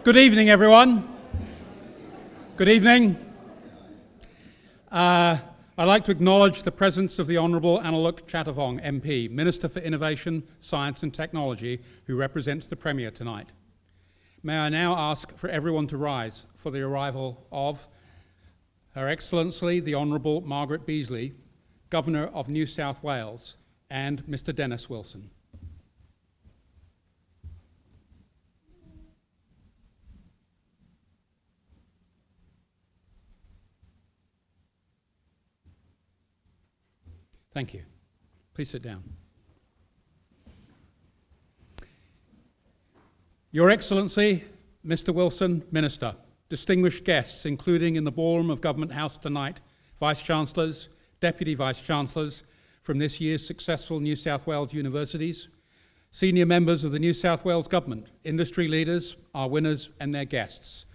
Good evening, everyone. Good evening. I'd like to acknowledge the presence of the Honourable Analuk Chatterjong MP, Minister for Innovation, Science and Technology, who represents the Premier tonight. May I now ask for everyone to rise for the arrival of Her Excellency the Honourable Margaret Beazley, Governor of New South Wales, and Mr. Dennis Wilson. Thank you. Please sit down. Your Excellency, Mr. Wilson, Minister, distinguished guests, including in the ballroom of Government House tonight, Vice-Chancellors, Deputy Vice-Chancellors from this year's successful New South Wales universities, senior members of the New South Wales Government, industry leaders, our winners and their guests.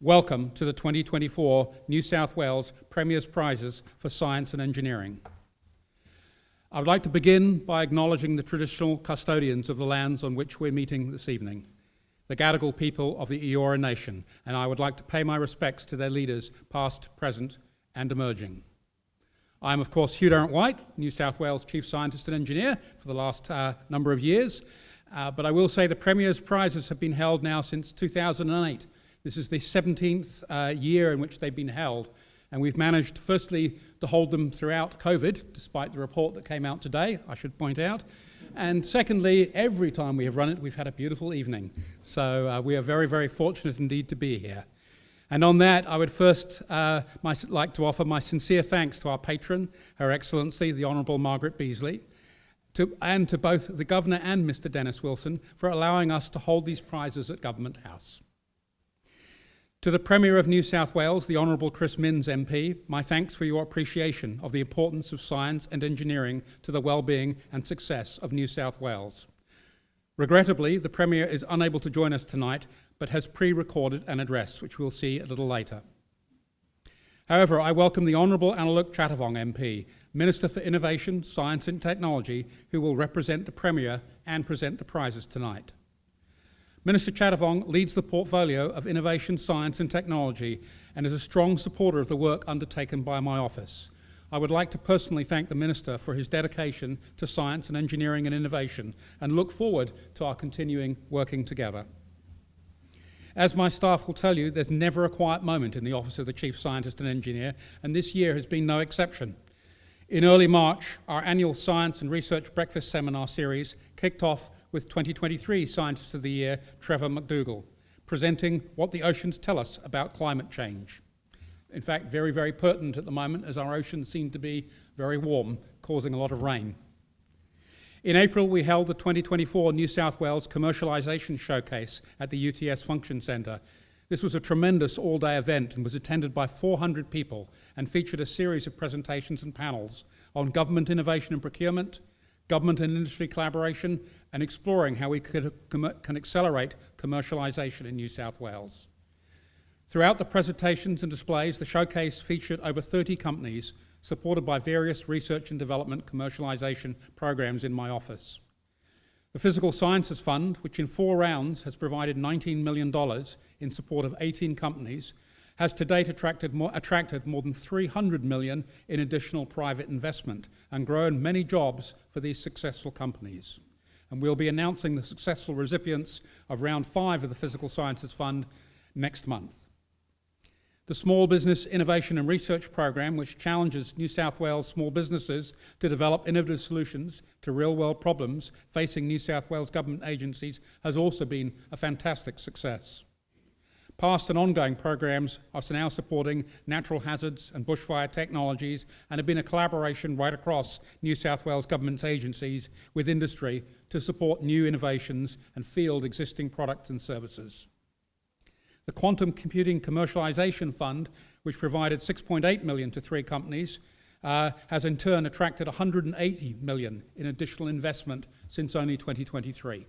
Welcome to the 2024 New South Wales Premier's Prizes for Science and Engineering. I would like to begin by acknowledging the traditional custodians of the lands on which we're meeting this evening, the Gadigal people of the Eora Nation, and I would like to pay my respects to their leaders, past, present, and emerging. I am, of course, Hugh Durrant-White, New South Wales Chief Scientist and Engineer for the last number of years, but I will say the Premier's Prizes have been held now since 2008. This is the 17th year in which they've been held. And we've managed, firstly, to hold them throughout COVID, despite the report that came out today, I should point out. And secondly, every time we have run it, we've had a beautiful evening. So we are very, very fortunate indeed to be here. And on that, I would first like to offer my sincere thanks to our patron, Her Excellency, the Honourable Margaret Beazley, and to both the Governor and Mr. Dennis Wilson for allowing us to hold these prizes at Government House. To the Premier of New South Wales, the Honourable Chris Minns MP, my thanks for your appreciation of the importance of science and engineering to the well-being and success of New South Wales. Regrettably, the Premier is unable to join us tonight, but has pre-recorded an address, which we'll see a little later. However, I welcome the Honourable Analuk Chatterjong MP, Minister for Innovation, Science and Technology, who will represent the Premier and present the prizes tonight. Minister Chatterjong leads the portfolio of innovation, science and technology and is a strong supporter of the work undertaken by my office. I would like to personally thank the Minister for his dedication to science and engineering and innovation and look forward to our continuing working together. As my staff will tell you, there's never a quiet moment in the Office of the Chief Scientist and Engineer, and this year has been no exception. In early March, our annual Science and Research Breakfast Seminar series kicked off with 2023 Scientist of the Year, Trevor McDougall, presenting what the oceans tell us about climate change. In fact, very, very pertinent at the moment as our oceans seem to be very warm, causing a lot of rain. In April, we held the 2024 New South Wales Commercialisation Showcase at the UTS Function Centre. This was a tremendous all-day event and was attended by 400 people and featured a series of presentations and panels on government innovation and procurement, government and industry collaboration, and exploring how we can accelerate commercialisation in New South Wales. Throughout the presentations and displays, the showcase featured over 30 companies supported by various research and development commercialisation programs in my office. The Physical Sciences Fund, which in 4 rounds has provided $19 million in support of 18 companies, has to date attracted more than $300 million in additional private investment and grown many jobs for these successful companies. And we'll be announcing the successful recipients of Round 5 of the Physical Sciences Fund next month. The Small Business Innovation and Research Program, which challenges New South Wales small businesses to develop innovative solutions to real-world problems facing New South Wales government agencies, has also been a fantastic success. Past and ongoing programs are now supporting natural hazards and bushfire technologies and have been a collaboration right across New South Wales government's agencies with industry to support new innovations and field existing products and services. The Quantum Computing Commercialisation Fund, which provided $6.8 million to 3 companies, has in turn attracted $180 million in additional investment since only 2023.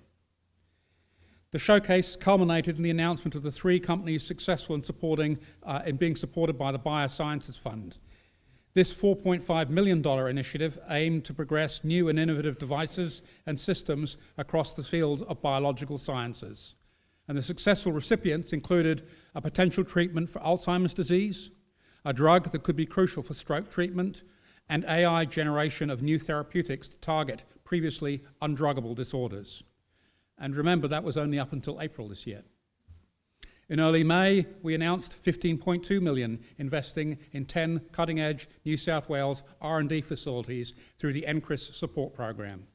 The showcase culminated in the announcement of the 3 companies successful in being supported by the Biosciences Fund. This $4.5 million initiative aimed to progress new and innovative devices and systems across the field of biological sciences. And the successful recipients included a potential treatment for Alzheimer's disease, a drug that could be crucial for stroke treatment, and AI generation of new therapeutics to target previously undruggable disorders. And remember, that was only up until April this year. In early May, we announced $15.2 million investing in 10 cutting-edge New South Wales R&D facilities through the NCRIS support program.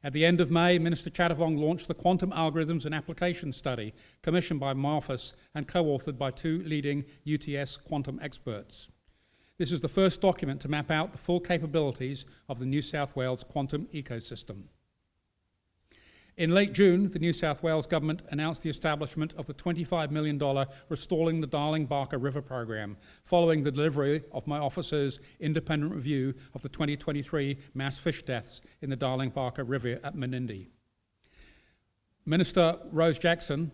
At the end of May, Minister Chatterjee launched the Quantum Algorithms and Applications Study, commissioned by my office and co-authored by 2 leading UTS quantum experts. This is the first document to map out the full capabilities of the New South Wales quantum ecosystem. In late June, the New South Wales Government announced the establishment of the $25 million Restoring the Darling-Barker River program, following the delivery of my office's independent review of the 2023 mass fish deaths in the Darling-Barker River at Menindee. Minister Rose Jackson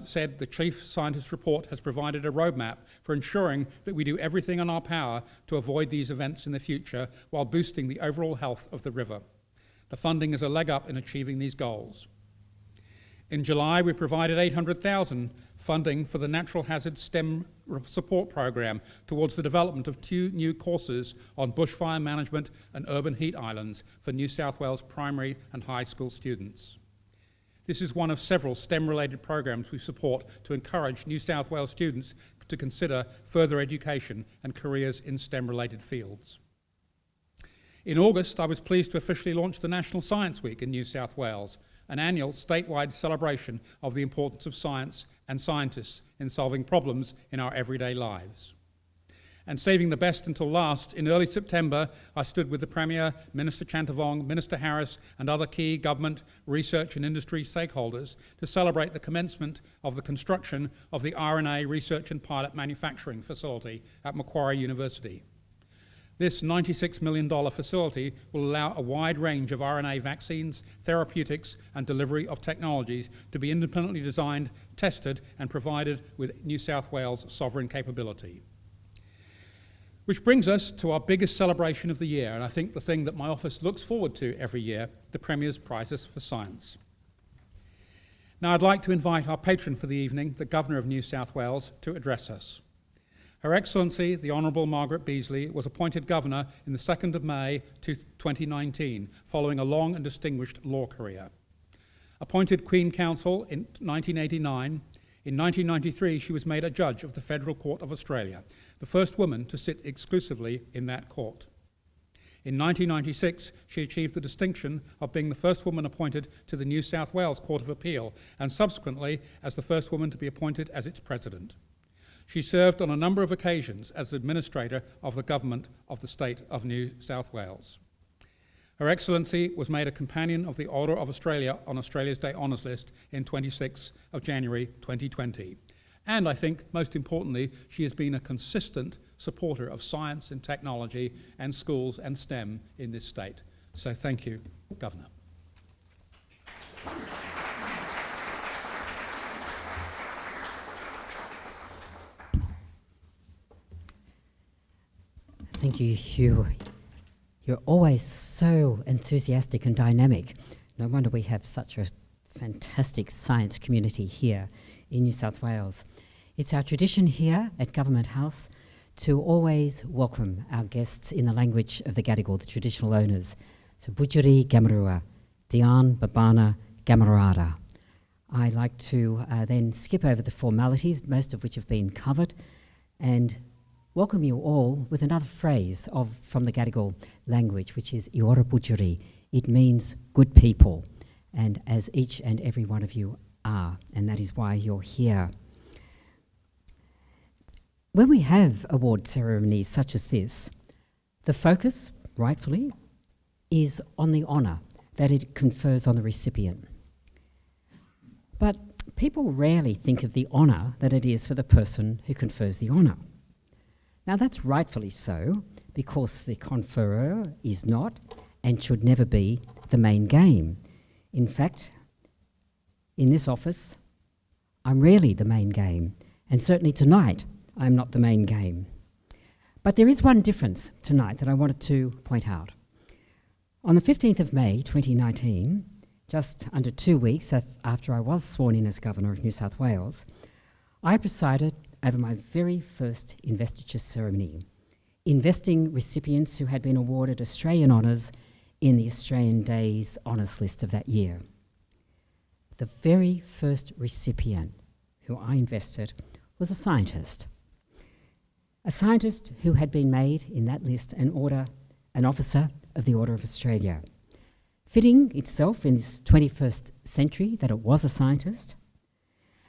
said the Chief Scientist report has provided a roadmap for ensuring that we do everything in our power to avoid these events in the future while boosting the overall health of the river. The funding is a leg up in achieving these goals. In July, we provided $800,000 funding for the Natural Hazard STEM support program towards the development of 2 new courses on bushfire management and urban heat islands for New South Wales primary and high school students. This is one of several STEM-related programs we support to encourage New South Wales students to consider further education and careers in STEM-related fields. In August, I was pleased to officially launch the National Science Week in New South Wales, an annual statewide celebration of the importance of science and scientists in solving problems in our everyday lives. And saving the best until last, in early September, I stood with the Premier, Minister Chantavong, Minister Harris, and other key government, research and industry stakeholders to celebrate the commencement of the construction of the RNA Research and Pilot Manufacturing Facility at Macquarie University. This $96 million facility will allow a wide range of RNA vaccines, therapeutics, and delivery of technologies to be independently designed, tested, and provided with New South Wales sovereign capability. Which brings us to our biggest celebration of the year, and I think the thing that my office looks forward to every year, the Premier's Prizes for Science. Now I'd like to invite our patron for the evening, the Governor of New South Wales, to address us. Her Excellency, the Honourable Margaret Beazley, was appointed Governor in the 2nd of May 2019, following a long and distinguished law career. Appointed Queen Counsel in 1989, in 1993 she was made a Judge of the Federal Court of Australia, the first woman to sit exclusively in that court. In 1996, she achieved the distinction of being the first woman appointed to the New South Wales Court of Appeal, and subsequently as the first woman to be appointed as its President. She served on a number of occasions as Administrator of the Government of the State of New South Wales. Her Excellency was made a Companion of the Order of Australia on Australia's Day Honours List in 26 of January 2020. And I think, most importantly, she has been a consistent supporter of science and technology and schools and STEM in this state. So thank you, Governor. Thank you, Hugh. You're always so enthusiastic and dynamic. No wonder we have such a fantastic science community here in New South Wales. It's our tradition here at Government House to always welcome our guests in the language of the Gadigal, the traditional owners. So Budjeri Gamarua, Dian Babana Gamarada. I like to then skip over the formalities, most of which have been covered, and welcome you all with another phrase from the Gadigal language, which is Iora Budjeri. It means good people, and as each and every one of you are, and that is why you're here. When we have award ceremonies such as this, the focus, rightfully, is on the honour that it confers on the recipient. But people rarely think of the honour that it is for the person who confers the honour. Now that's rightfully so, because the conferrer is not and should never be the main game. In fact, in this office, I'm rarely the main game, and certainly tonight, I'm not the main game. But there is one difference tonight that I wanted to point out. On the 15th of May 2019, just under 2 weeks after I was sworn in as Governor of New South Wales, I presided over my very first investiture ceremony, investing recipients who had been awarded Australian honours in the Australian Days Honours List of that year. The very first recipient who I invested was a scientist who had been made in that list an officer of the Order of Australia, fitting itself in this 21st century that it was a scientist.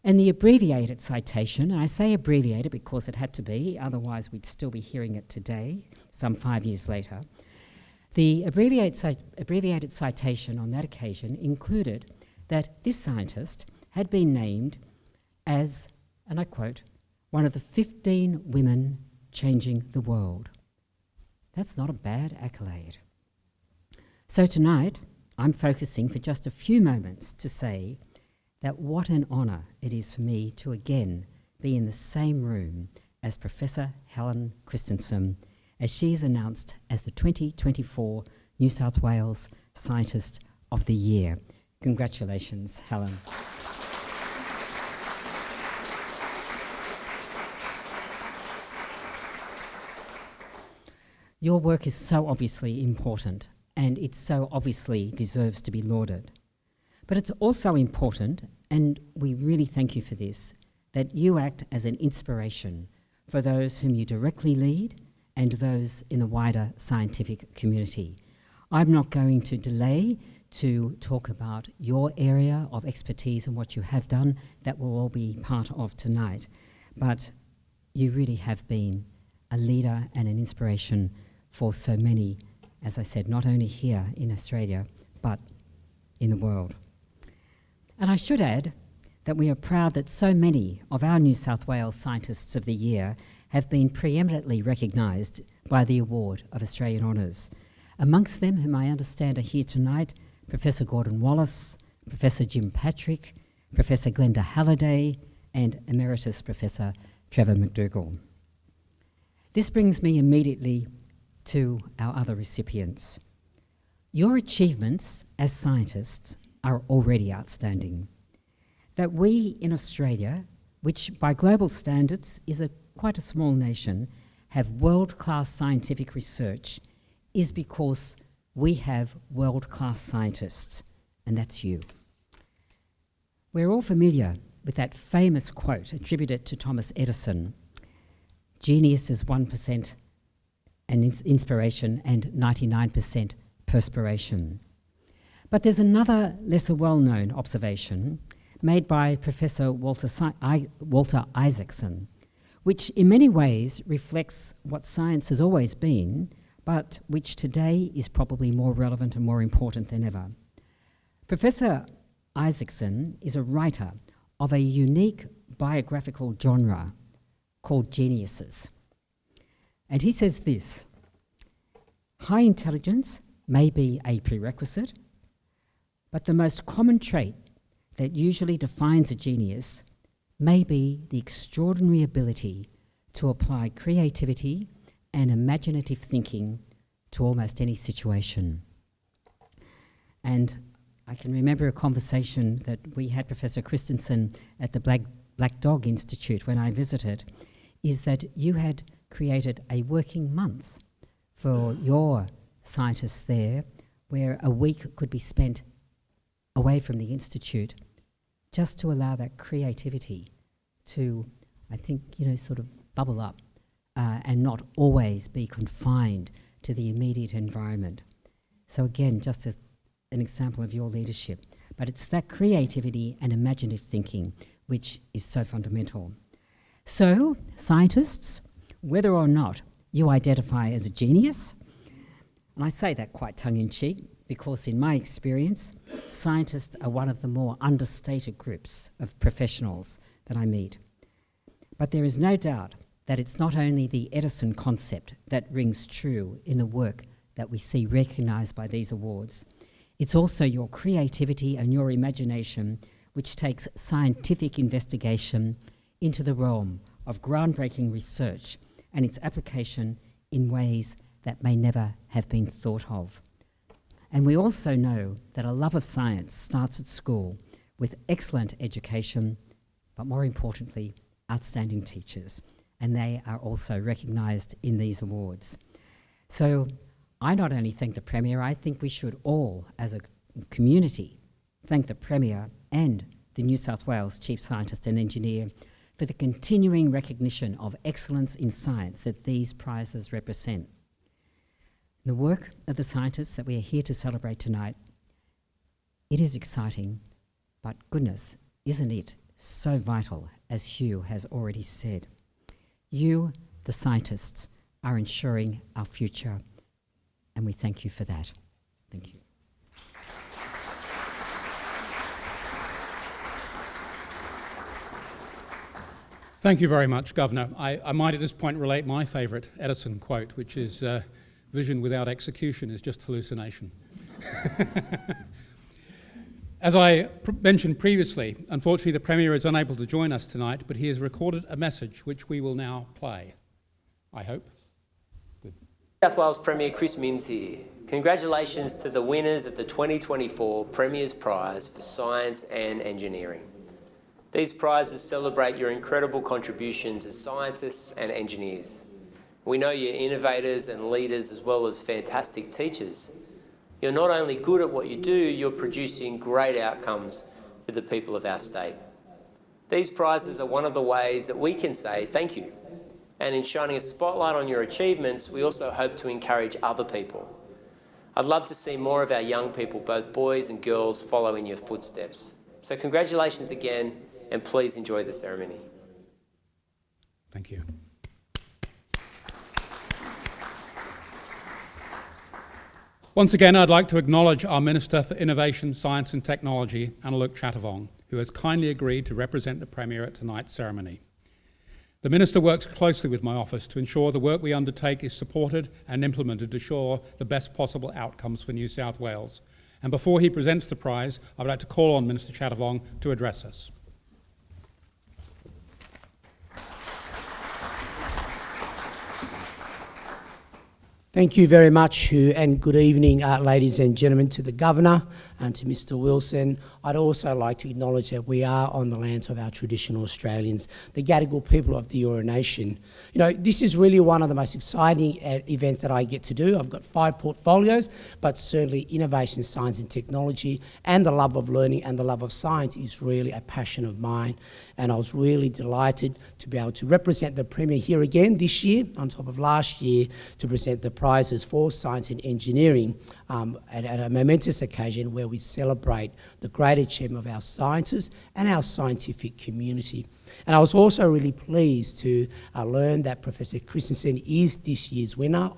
And the abbreviated citation, and I say abbreviated because it had to be, otherwise we'd still be hearing it today, some 5 years later. The abbreviated citation on that occasion included that this scientist had been named as, and I quote, one of the 15 women changing the world. That's not a bad accolade. So tonight, I'm focusing for just a few moments to say that what an honour it is for me to again be in the same room as Professor Helen Christensen, as she's announced as the 2024 New South Wales Scientist of the Year. Congratulations, Helen. Your work is so obviously important, and it so obviously deserves to be lauded. But it's also important, and we really thank you for this, that you act as an inspiration for those whom you directly lead and those in the wider scientific community. I'm not going to delay to talk about your area of expertise and what you have done. That will all be part of tonight. But you really have been a leader and an inspiration for so many, as I said, not only here in Australia, but in the world. And I should add that we are proud that so many of our New South Wales Scientists of the Year have been preeminently recognised by the award of Australian Honours. Amongst them, whom I understand are here tonight, Professor Gordon Wallace, Professor Jim Patrick, Professor Glenda Halliday, and Emeritus Professor Trevor McDougall. This brings me immediately to our other recipients. Your achievements as scientists are already outstanding. That we in Australia, which by global standards is quite a small nation, have world-class scientific research is because we have world-class scientists, and that's you. We're all familiar with that famous quote attributed to Thomas Edison, "Genius is 1% and inspiration and 99% perspiration." But there's another lesser well-known observation made by Professor Walter Isaacson, which in many ways reflects what science has always been, but which today is probably more relevant and more important than ever. Professor Isaacson is a writer of a unique biographical genre called geniuses. And he says this: high intelligence may be a prerequisite, but the most common trait that usually defines a genius may be the extraordinary ability to apply creativity and imaginative thinking to almost any situation. And I can remember a conversation that we had, Professor Christensen, at the Black Dog Institute when I visited, is that you had created a working month for your scientists there, where a week could be spent away from the institute just to allow that creativity to, I think, sort of bubble up and not always be confined to the immediate environment. So again, just as an example of your leadership. But it's that creativity and imaginative thinking which is so fundamental. So, scientists, whether or not you identify as a genius, and I say that quite tongue-in-cheek because in my experience, scientists are one of the more understated groups of professionals that I meet. But there is no doubt that it's not only the Edison concept that rings true in the work that we see recognised by these awards. It's also your creativity and your imagination which takes scientific investigation into the realm of groundbreaking research and its application in ways that may never have been thought of. And we also know that a love of science starts at school with excellent education, but more importantly, outstanding teachers. And they are also recognised in these awards. So I not only thank the Premier, I think we should all, as a community, thank the Premier and the New South Wales Chief Scientist and Engineer for the continuing recognition of excellence in science that these prizes represent. The work of the scientists that we are here to celebrate tonight, it is exciting, but goodness, isn't it so vital, as Hugh has already said. You, the scientists, are ensuring our future, and we thank you for that. Thank you. Thank you very much, Governor. I might at this point relate my favourite Edison quote, which is, vision without execution is just hallucination. As I mentioned previously, unfortunately the Premier is unable to join us tonight, but he has recorded a message which we will now play. I hope. Good. New South Wales Premier Chris Minns here. Congratulations to the winners of the 2024 Premier's Prize for Science and Engineering. These prizes celebrate your incredible contributions as scientists and engineers. We know you're innovators and leaders as well as fantastic teachers. You're not only good at what you do, you're producing great outcomes for the people of our state. These prizes are one of the ways that we can say thank you. And in shining a spotlight on your achievements, we also hope to encourage other people. I'd love to see more of our young people, both boys and girls, follow in your footsteps. So congratulations again, and please enjoy the ceremony. Thank you. Once again, I'd like to acknowledge our Minister for Innovation, Science and Technology, Annaluk Chatterjong, who has kindly agreed to represent the Premier at tonight's ceremony. The Minister works closely with my office to ensure the work we undertake is supported and implemented to ensure the best possible outcomes for New South Wales. And before he presents the prize, I would like to call on Minister Chatterjong to address us. Thank you very much, Hugh, and good evening, ladies and gentlemen, to the Governor and to Mr Wilson. I'd also like to acknowledge that we are on the lands of our traditional Australians, the Gadigal people of the Eora Nation. You know, this is really one of the most exciting events that I get to do. I've got 5 portfolios, but certainly innovation, science and technology and the love of learning and the love of science is really a passion of mine. And I was really delighted to be able to represent the Premier here again this year, on top of last year, to present the prizes for science and engineering at a momentous occasion where we celebrate the great achievement of our scientists and our scientific community. And I was also really pleased to learn that Professor Christensen is this year's winner.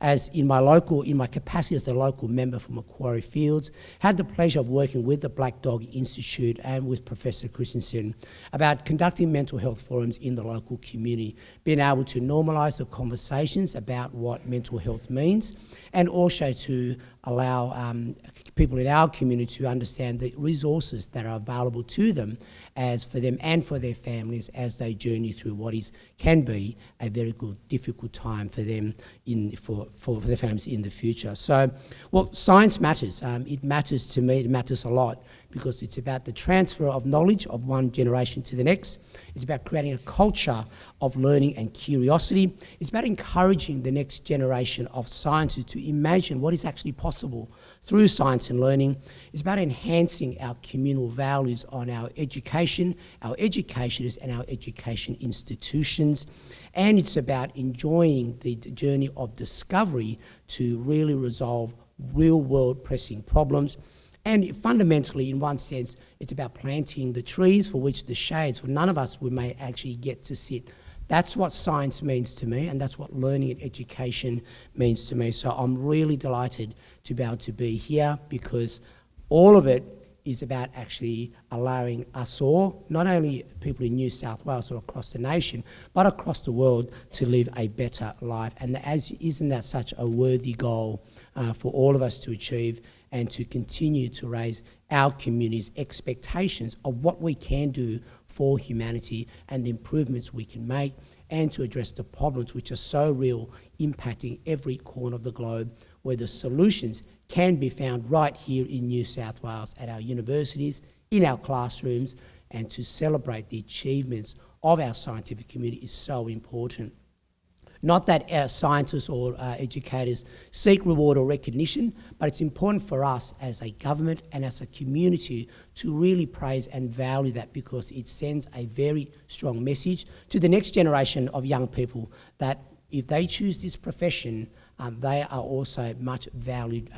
As in my capacity as the local member for Macquarie Fields, had the pleasure of working with the Black Dog Institute and with Professor Christensen about conducting mental health forums in the local community, being able to normalise the conversations about what mental health means, and also to allow people in our community to understand the resources that are available to them as for them and for their families as they journey through what can be a very difficult time for them for their families in the future. So, well, science matters. It matters to me, it matters a lot, because it's about the transfer of knowledge of one generation to the next. It's about creating a culture of learning and curiosity. It's about encouraging the next generation of scientists to imagine what is actually possible through science and learning. It's about enhancing our communal values on our education, our educators and our education institutions. And it's about enjoying the journey of discovery to really resolve real-world pressing problems. And fundamentally, in one sense, it's about planting the trees for which the shades, for none of us, we may actually get to sit. That's what science means to me, and that's what learning and education means to me. So I'm really delighted to be able to be here, because all of it is about actually allowing us all, not only people in New South Wales or across the nation, but across the world, to live a better life. And isn't that such a worthy goal for all of us to achieve, and to continue to raise our community's expectations of what we can do for humanity and the improvements we can make, and to address the problems which are so real, impacting every corner of the globe, where the solutions can be found right here in New South Wales at our universities, in our classrooms, and to celebrate the achievements of our scientific community is so important. Not that our scientists or educators seek reward or recognition, but it's important for us as a government and as a community to really praise and value that, because it sends a very strong message to the next generation of young people that if they choose this profession, they are also much valued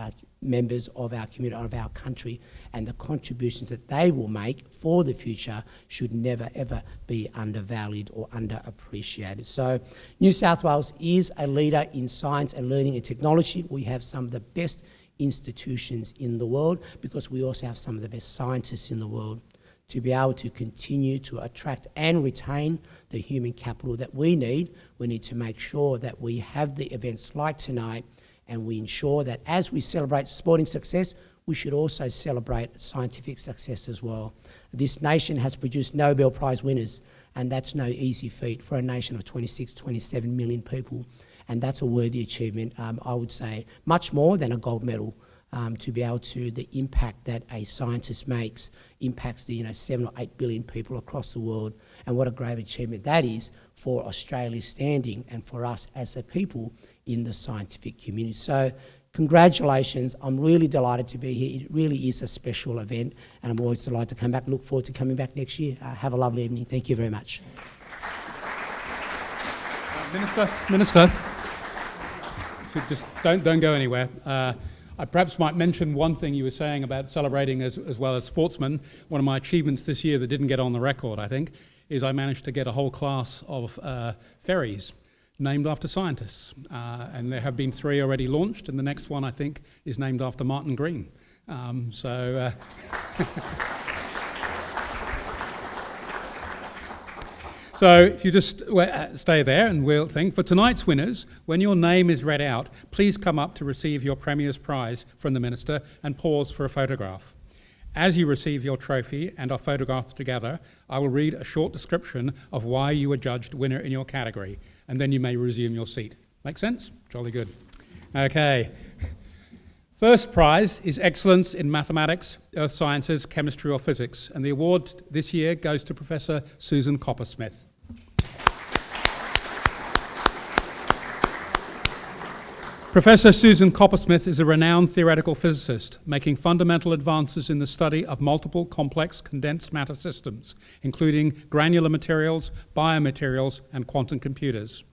members of our community, of our country, and the contributions that they will make for the future should never ever be undervalued or underappreciated. So New South Wales is a leader in science and learning and technology. We have some of the best institutions in the world because we also have some of the best scientists in the world. To be able to continue to attract and retain the human capital that we need to make sure that we have the events like tonight, and we ensure that as we celebrate sporting success, we should also celebrate scientific success as well. This nation has produced Nobel Prize winners, and that's no easy feat for a nation of 26, 27 million people, and that's a worthy achievement, I would say, much more than a gold medal. To be able to, the impact that a scientist makes impacts the 7 or 8 billion people across the world, and what a great achievement that is for Australia's standing and for us as a people in the scientific community. So congratulations, I'm really delighted to be here. It really is a special event, and I'm always delighted to come back. Look forward to coming back next year. Have a lovely evening. Thank you very much. Minister, if you just don't go anywhere. I perhaps might mention one thing you were saying about celebrating as well as sportsmen. One of my achievements this year that didn't get on the record, I think, is I managed to get a whole class of ferries named after scientists. And there have been 3 already launched, and the next one, I think, is named after Martin Green. So if you just stay there and we'll think. For tonight's winners, when your name is read out, please come up to receive your Premier's Prize from the Minister and pause for a photograph. As you receive your trophy and are photographed together, I will read a short description of why you were judged winner in your category, and then you may resume your seat. Make sense? Jolly good. Okay. First prize is Excellence in Mathematics, Earth Sciences, Chemistry or Physics, and the award this year goes to Professor Susan Coppersmith. Professor Susan Coppersmith is a renowned theoretical physicist, making fundamental advances in the study of multiple complex condensed matter systems, including granular materials, biomaterials, and quantum computers.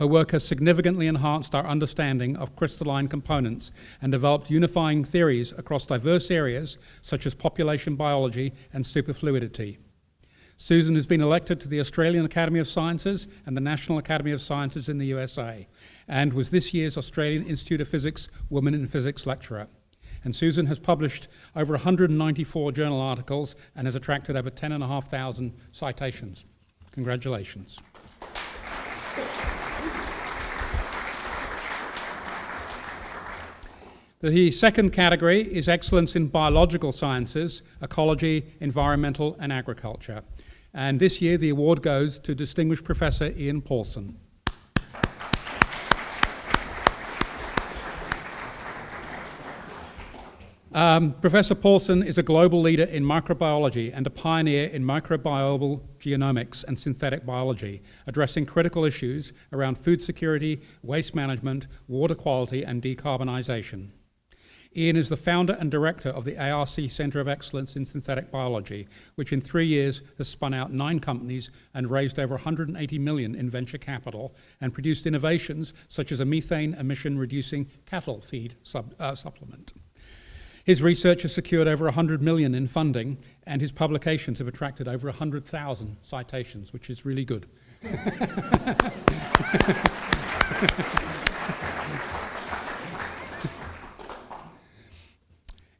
Her work has significantly enhanced our understanding of crystalline components and developed unifying theories across diverse areas such as population biology and superfluidity. Susan has been elected to the Australian Academy of Sciences and the National Academy of Sciences in the USA, and was this year's Australian Institute of Physics Women in Physics Lecturer. And Susan has published over 194 journal articles and has attracted over 10,500 citations. Congratulations. The second category is Excellence in Biological Sciences, Ecology, Environmental and Agriculture. And this year the award goes to Distinguished Professor Ian Paulson. Professor Paulson is a global leader in microbiology and a pioneer in microbial genomics and synthetic biology, addressing critical issues around food security, waste management, water quality and decarbonisation. Ian is the founder and director of the ARC Centre of Excellence in Synthetic Biology, which in 3 years has spun out 9 companies and raised over 180 million in venture capital and produced innovations such as a methane emission-reducing cattle feed supplement. His research has secured over 100 million in funding, and his publications have attracted over 100,000 citations, which is really good.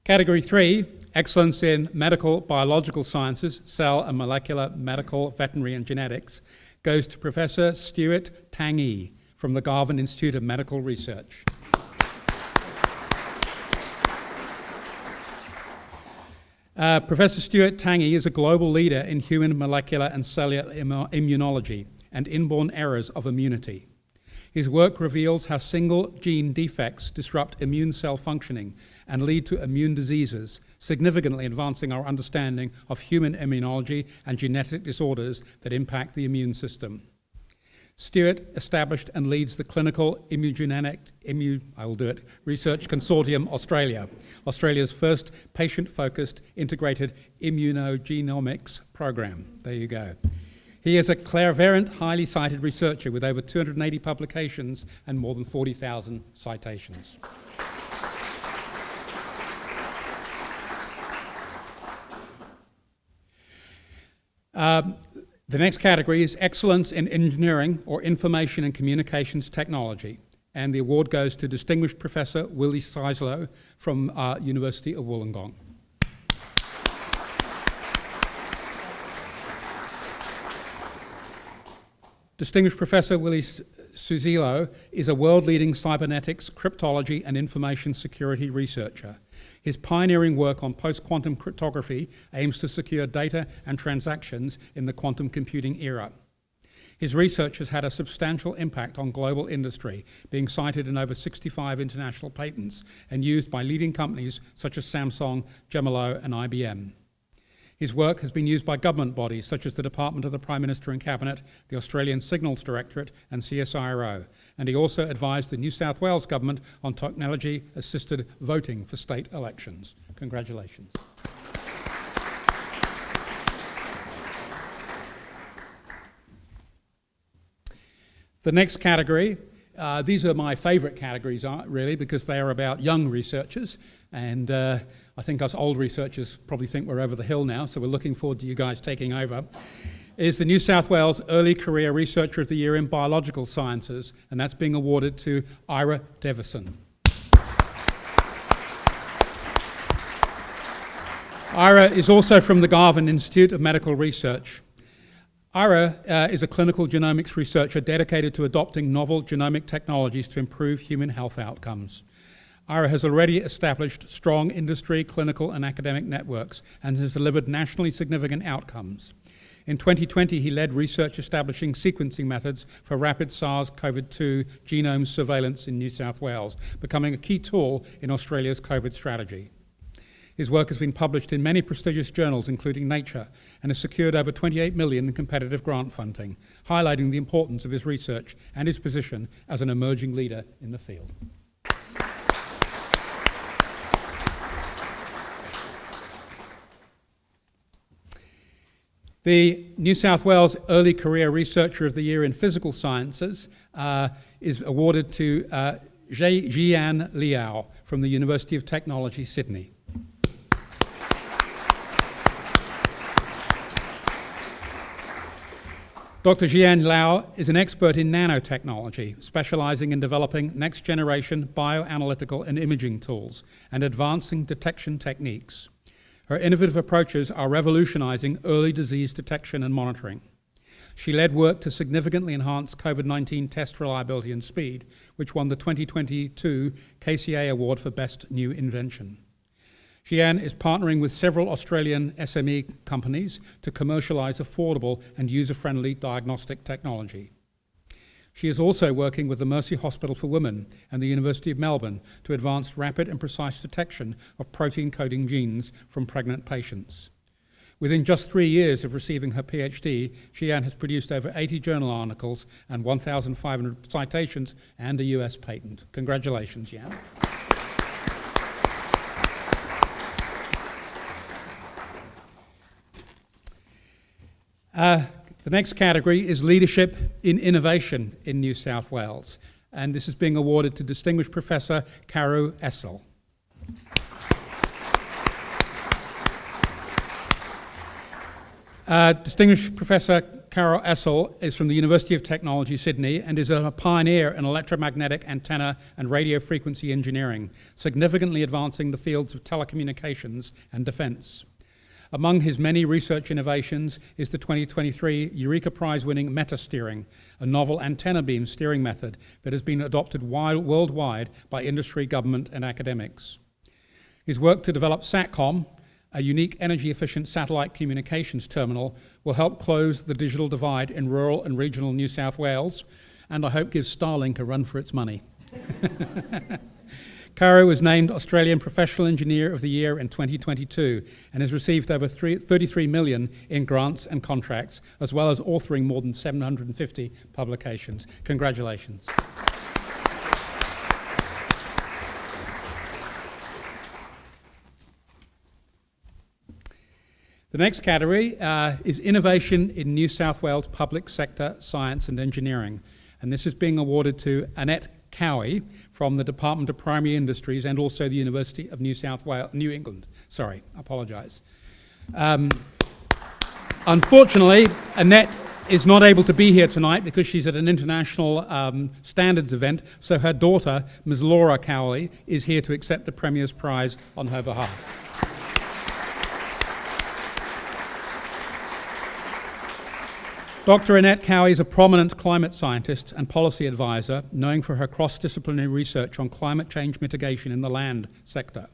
Category 3, Excellence in Medical Biological Sciences, Cell and Molecular Medical, Veterinary and Genetics, goes to Professor Stuart Tangye from the Garvan Institute of Medical Research. Professor Stuart Tangye is a global leader in human molecular and cellular immunology and inborn errors of immunity. His work reveals how single gene defects disrupt immune cell functioning and lead to immune diseases, significantly advancing our understanding of human immunology and genetic disorders that impact the immune system. Stuart established and leads the Clinical Research Consortium Australia, Australia's first patient-focused integrated immunogenomics program. There you go. He is a clairvoyant, highly cited researcher with over 280 publications and more than 40,000 citations. The next category is Excellence in Engineering or Information and Communications Technology, and the award goes to Distinguished Professor Willie Seislow from University of Wollongong. Distinguished Professor Willie Seislow is a world-leading cybernetics, cryptology and information security researcher. His pioneering work on post-quantum cryptography aims to secure data and transactions in the quantum computing era. His research has had a substantial impact on global industry, being cited in over 65 international patents and used by leading companies such as Samsung, Gemelow and IBM. His work has been used by government bodies such as the Department of the Prime Minister and Cabinet, the Australian Signals Directorate and CSIRO, and he also advised the New South Wales Government on technology-assisted voting for state elections. Congratulations. The next category, these are my favourite categories, really, because they are about young researchers, and I think us old researchers probably think we're over the hill now, so we're looking forward to you guys taking over, is the New South Wales Early Career Researcher of the Year in Biological Sciences, and that's being awarded to Ira Devison. Ira is also from the Garvan Institute of Medical Research. Ira is a clinical genomics researcher dedicated to adopting novel genomic technologies to improve human health outcomes. Ira has already established strong industry, clinical and academic networks and has delivered nationally significant outcomes. In 2020, he led research establishing sequencing methods for rapid SARS-CoV-2 genome surveillance in New South Wales, becoming a key tool in Australia's COVID strategy. His work has been published in many prestigious journals, including Nature, and has secured over $28 million in competitive grant funding, highlighting the importance of his research and his position as an emerging leader in the field. The New South Wales Early Career Researcher of the Year in Physical Sciences is awarded to Jian Liao from the University of Technology, Sydney. Dr. Jian Liao is an expert in nanotechnology, specialising in developing next-generation bioanalytical and imaging tools and advancing detection techniques. Her innovative approaches are revolutionising early disease detection and monitoring. She led work to significantly enhance COVID-19 test reliability and speed, which won the 2022 KCA Award for Best New Invention. Jian is partnering with several Australian SME companies to commercialise affordable and user-friendly diagnostic technology. She is also working with the Mercy Hospital for Women and the University of Melbourne to advance rapid and precise detection of protein-coding genes from pregnant patients. Within just 3 years of receiving her PhD, Jian has produced over 80 journal articles and 1,500 citations and a US patent. Congratulations, Jian. The next category is Leadership in Innovation in New South Wales, and this is being awarded to Distinguished Professor Karu Essel. Distinguished Professor Karu Essel is from the University of Technology, Sydney, and is a pioneer in electromagnetic antenna and radio frequency engineering, significantly advancing the fields of telecommunications and defence. Among his many research innovations is the 2023 Eureka Prize-winning MetaSteering, a novel antenna beam steering method that has been adopted worldwide by industry, government and academics. His work to develop SATCOM, a unique energy-efficient satellite communications terminal, will help close the digital divide in rural and regional New South Wales and I hope gives Starlink a run for its money. Caro was named Australian Professional Engineer of the Year in 2022 and has received over 33 million in grants and contracts, as well as authoring more than 750 publications. Congratulations. The next category is Innovation in New South Wales Public Sector Science and Engineering, and this is being awarded to Annette Cowie from the Department of Primary Industries and also the University of New England. Sorry, I apologise. Unfortunately, Annette is not able to be here tonight because she's at an international standards event, so her daughter, Ms. Laura Cowie, is here to accept the Premier's Prize on her behalf. Dr. Annette Cowie is a prominent climate scientist and policy advisor, known for her cross-disciplinary research on climate change mitigation in the land sector.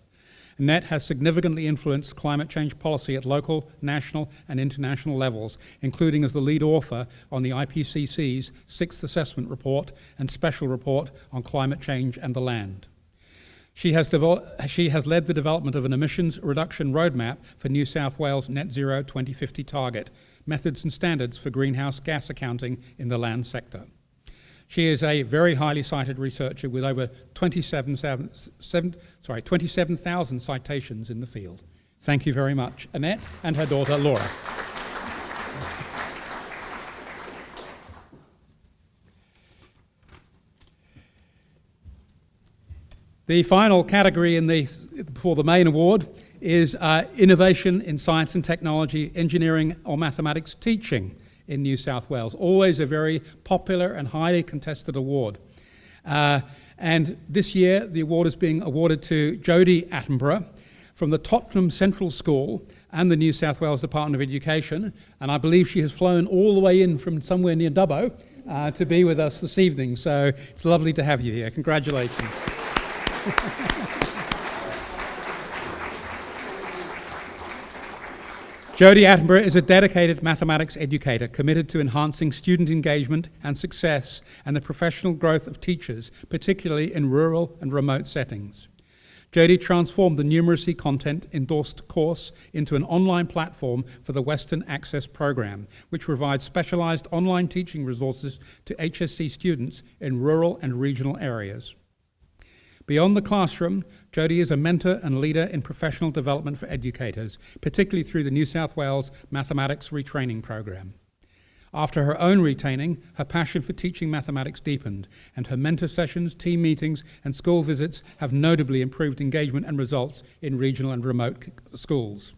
Annette has significantly influenced climate change policy at local, national and international levels, including as the lead author on the IPCC's Sixth Assessment Report and Special Report on Climate Change and the Land. She has led the development of an emissions reduction roadmap for New South Wales Net Zero 2050 target, methods and standards for greenhouse gas accounting in the land sector. She is a very highly cited researcher with over 27,000 citations in the field. Thank you very much, Annette and her daughter, Laura. The final category for the main award is Innovation in Science and Technology, Engineering or Mathematics Teaching in New South Wales. Always a very popular and highly contested award. And this year, the award is being awarded to Jodie Attenborough from the Tottenham Central School and the New South Wales Department of Education. And I believe she has flown all the way in from somewhere near Dubbo to be with us this evening. So it's lovely to have you here. Congratulations. Jodie Attenborough is a dedicated mathematics educator committed to enhancing student engagement and success and the professional growth of teachers, particularly in rural and remote settings. Jodie transformed the numeracy content endorsed course into an online platform for the Western Access Program, which provides specialised online teaching resources to HSC students in rural and regional areas. Beyond the classroom, Jodie is a mentor and leader in professional development for educators, particularly through the New South Wales Mathematics Retraining Program. After her own retraining, her passion for teaching mathematics deepened, and her mentor sessions, team meetings and school visits have notably improved engagement and results in regional and remote schools.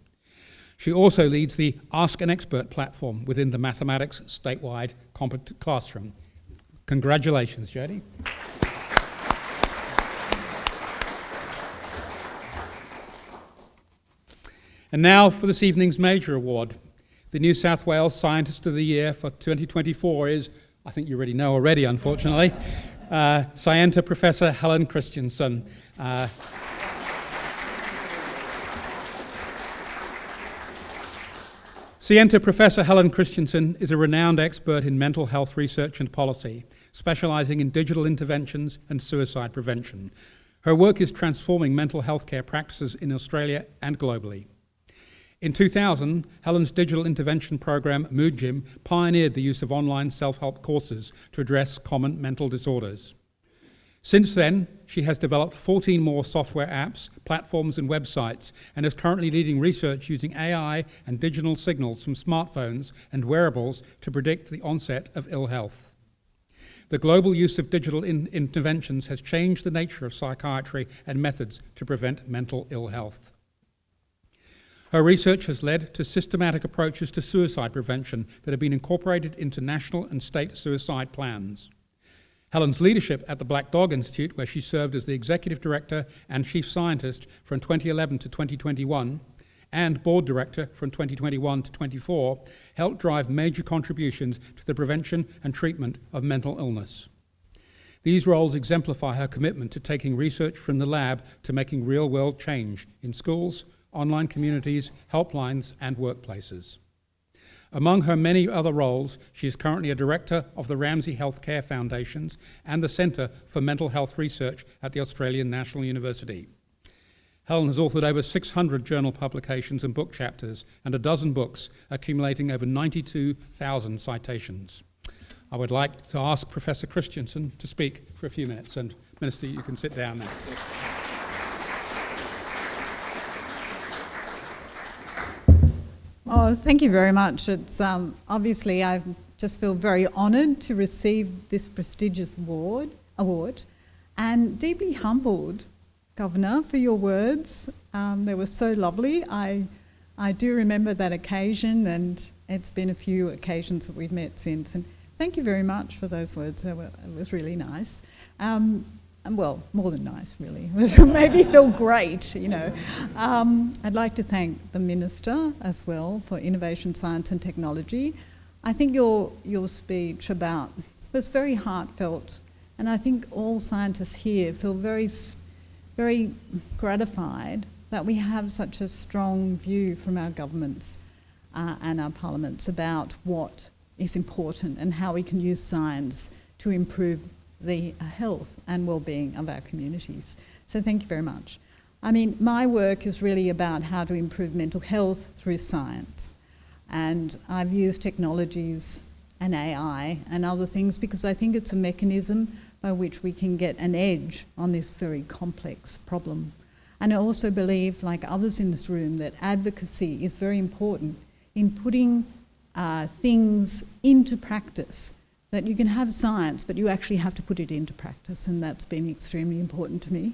She also leads the Ask an Expert platform within the Mathematics Statewide Classroom. Congratulations, Jodie. And now for this evening's major award. The New South Wales Scientist of the Year for 2024 is, I think you already know already, unfortunately, Scienta Professor Helen Christensen. Scienta Professor Helen Christensen is a renowned expert in mental health research and policy, specialising in digital interventions and suicide prevention. Her work is transforming mental health care practices in Australia and globally. In 2000, Helen's digital intervention program, Mood Gym, pioneered the use of online self-help courses to address common mental disorders. Since then, she has developed 14 more software apps, platforms and websites, and is currently leading research using AI and digital signals from smartphones and wearables to predict the onset of ill health. The global use of digital interventions has changed the nature of psychiatry and methods to prevent mental ill health. Her research has led to systematic approaches to suicide prevention that have been incorporated into national and state suicide plans. Helen's leadership at the Black Dog Institute, where she served as the Executive Director and Chief Scientist from 2011 to 2021, and Board Director from 2021 to 24, helped drive major contributions to the prevention and treatment of mental illness. These roles exemplify her commitment to taking research from the lab to making real-world change in schools, online communities, helplines and workplaces. Among her many other roles, she is currently a director of the Ramsay Health Care Foundations and the Centre for Mental Health Research at the Australian National University. Helen has authored over 600 journal publications and book chapters and a dozen books, accumulating over 92,000 citations. I would like to ask Professor Christensen to speak for a few minutes, and Minister, you can sit down now. Oh, thank you very much. It's obviously I just feel very honoured to receive this prestigious award, and deeply humbled, Governor, for your words. They were so lovely. I do remember that occasion, and it's been a few occasions that we've met since. And thank you very much for those words. It was really nice. And well, more than nice, really. It made me feel great, you know. I'd like to thank the Minister as well for Innovation, Science and Technology. I think your speech was very heartfelt, and I think all scientists here feel very gratified that we have such a strong view from our governments and our parliaments about what is important and how we can use science to improve the health and well-being of our communities. So thank you very much. I mean, my work is really about how to improve mental health through science. And I've used technologies and AI and other things because I think it's a mechanism by which we can get an edge on this very complex problem. And I also believe, like others in this room, that advocacy is very important in putting things into practice. That you can have science, but you actually have to put it into practice, and that's been extremely important to me.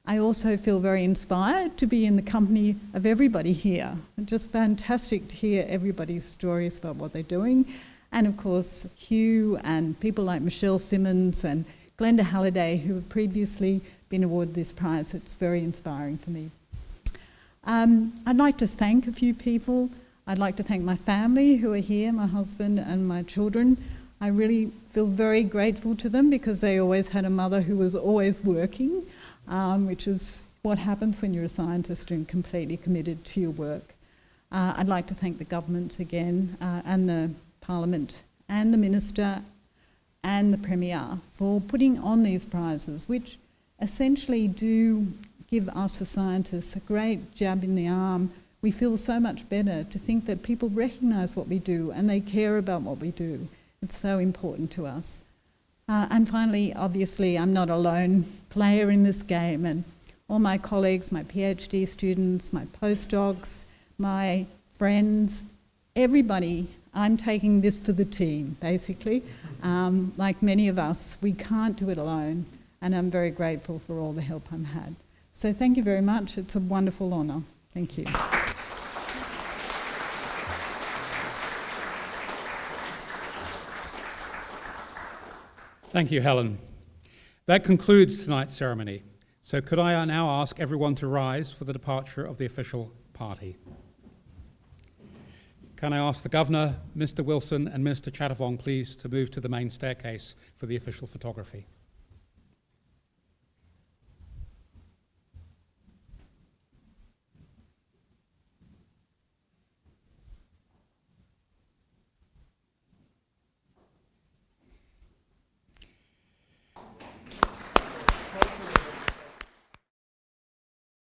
I also feel very inspired to be in the company of everybody here. It's just fantastic to hear everybody's stories about what they're doing. And of course, Hugh and people like Michelle Simmons and Glenda Halliday, who have previously been awarded this prize. It's very inspiring for me. I'd like to thank a few people. I'd like to thank my family who are here, my husband and my children. I really feel very grateful to them because they always had a mother who was always working, which is what happens when you're a scientist and completely committed to your work. I'd like to thank the government again and the Parliament and the Minister and the Premier for putting on these prizes, which essentially do give us as scientists a great jab in the arm. We feel so much better to think that people recognise what we do and they care about what we do. It's so important to us. And finally, obviously, I'm not a lone player in this game, and all my colleagues, my PhD students, my postdocs, my friends, everybody, I'm taking this for the team, basically. Like many of us, we can't do it alone, and I'm very grateful for all the help I've had. So thank you very much. It's a wonderful honour. Thank you. Thank you, Helen. That concludes tonight's ceremony. So could I now ask everyone to rise for the departure of the official party? Can I ask the Governor, Mr. Wilson and Minister Chatterjee, please, to move to the main staircase for the official photography?